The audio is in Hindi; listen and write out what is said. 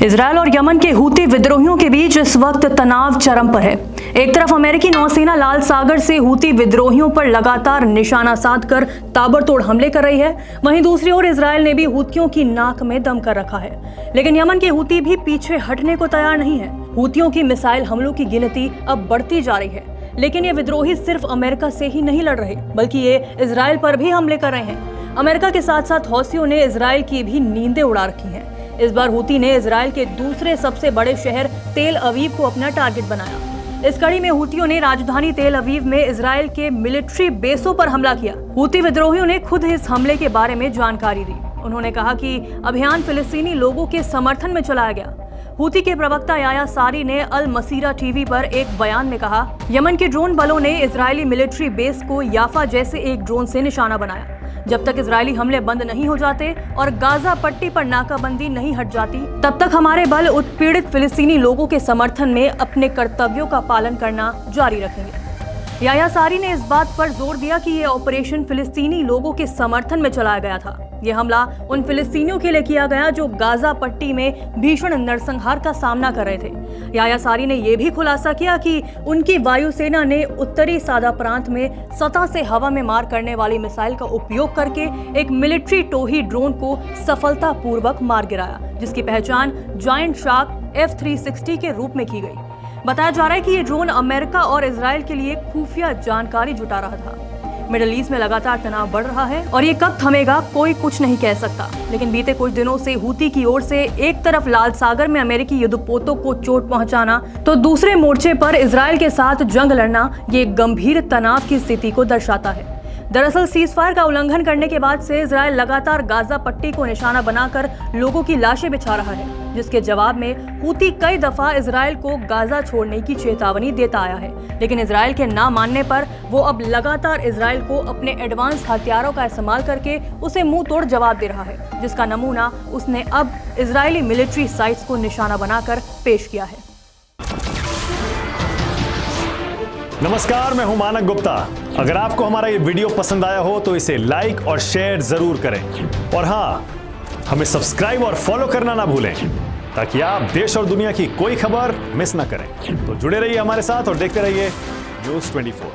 इजरायल और यमन के हूती विद्रोहियों के बीच इस वक्त तनाव चरम पर है। एक तरफ अमेरिकी नौसेना लाल सागर से हूती विद्रोहियों पर लगातार निशाना साधकर ताबड़तोड़ हमले कर रही है, वहीं दूसरी ओर इजरायल ने भी हूतियों की नाक में दम कर रखा है। लेकिन यमन के हूती भी पीछे हटने को तैयार नहीं है। हूतियों की मिसाइल हमलों की गिनती अब बढ़ती जा रही है, लेकिन ये विद्रोही सिर्फ अमेरिका से ही नहीं लड़ रहे, बल्कि ये इजरायल पर भी हमले कर रहे हैं। अमेरिका के साथ साथ हौसियों ने इजरायल की भी नींदें उड़ा रखी हैं। इस बार हूती ने इजरायल के दूसरे सबसे बड़े शहर तेल अवीव को अपना टारगेट बनाया। इस कड़ी में हूतियों ने राजधानी तेल अवीव में इजरायल के मिलिट्री बेसों पर हमला किया। हूती विद्रोहियों ने खुद इस हमले के बारे में जानकारी दी। उन्होंने कहा कि अभियान फिलिस्तीनी लोगों के समर्थन में चलाया गया। हूती के प्रवक्ता याया सारी ने अल मसीरा टीवी पर एक बयान में कहा, यमन के ड्रोन बलों ने इजरायली मिलिट्री बेस को याफा जैसे एक ड्रोन से निशाना बनाया। जब तक इजरायली हमले बंद नहीं हो जाते और गाजा पट्टी पर नाकाबंदी नहीं हट जाती, तब तक हमारे बल उत्पीड़ित फिलिस्तीनी लोगों के समर्थन में अपने कर्तव्यों का पालन करना जारी रखेंगे। याया सारी ने इस बात पर जोर दिया कि ये ऑपरेशन फिलिस्तीनी लोगों के समर्थन में चलाया गया था। ये हमला उन फिलिस्तीनियों के लिए किया गया जो गाजा पट्टी में भीषण नरसंहार का सामना कर रहे थे। याया सारी ने यह भी खुलासा किया कि उनकी वायुसेना ने उत्तरी सादा प्रांत में सतह से हवा में मार करने वाली मिसाइल का उपयोग करके एक मिलिट्री टोही ड्रोन को सफलतापूर्वक मार गिराया, जिसकी पहचान जायंट शार्क F-360 के रूप में की गई। बताया जा रहा है कि ये ड्रोन अमेरिका और इजरायल के लिए खुफिया जानकारी जुटा रहा था। मिडिल ईस्ट में लगातार तनाव बढ़ रहा है और ये कब थमेगा कोई कुछ नहीं कह सकता। लेकिन बीते कुछ दिनों से हूती की ओर से एक तरफ लाल सागर में अमेरिकी युद्धपोतों को चोट पहुंचाना, तो दूसरे मोर्चे पर इजरायल के साथ जंग लड़ना ये गंभीर तनाव की स्थिति को दर्शाता है। दरअसल सीजफायर का उल्लंघन करने के बाद से इजरायल लगातार गाजा पट्टी को निशाना बनाकर लोगों की लाशें बिछा रहा है, जिसके जवाब में हूती कई दफा इजरायल को गाजा छोड़ने की चेतावनी देता आया है। लेकिन इजरायल के ना मानने पर वो अब लगातार इजरायल को अपने एडवांस हथियारों का इस्तेमाल करके उसे मुंह तोड़ जवाब दे रहा है, जिसका नमूना उसने अब इजरायली मिलिट्री साइट्स को निशाना बनाकर पेश किया है। नमस्कार, मैं हूं मानक गुप्ता। अगर आपको हमारा ये वीडियो पसंद आया हो तो इसे लाइक और शेयर जरूर करें, और हाँ, हमें सब्सक्राइब और फॉलो करना ना भूलें ताकि आप देश और दुनिया की कोई खबर मिस ना करें। तो जुड़े रहिए हमारे साथ और देखते रहिए न्यूज़ 24।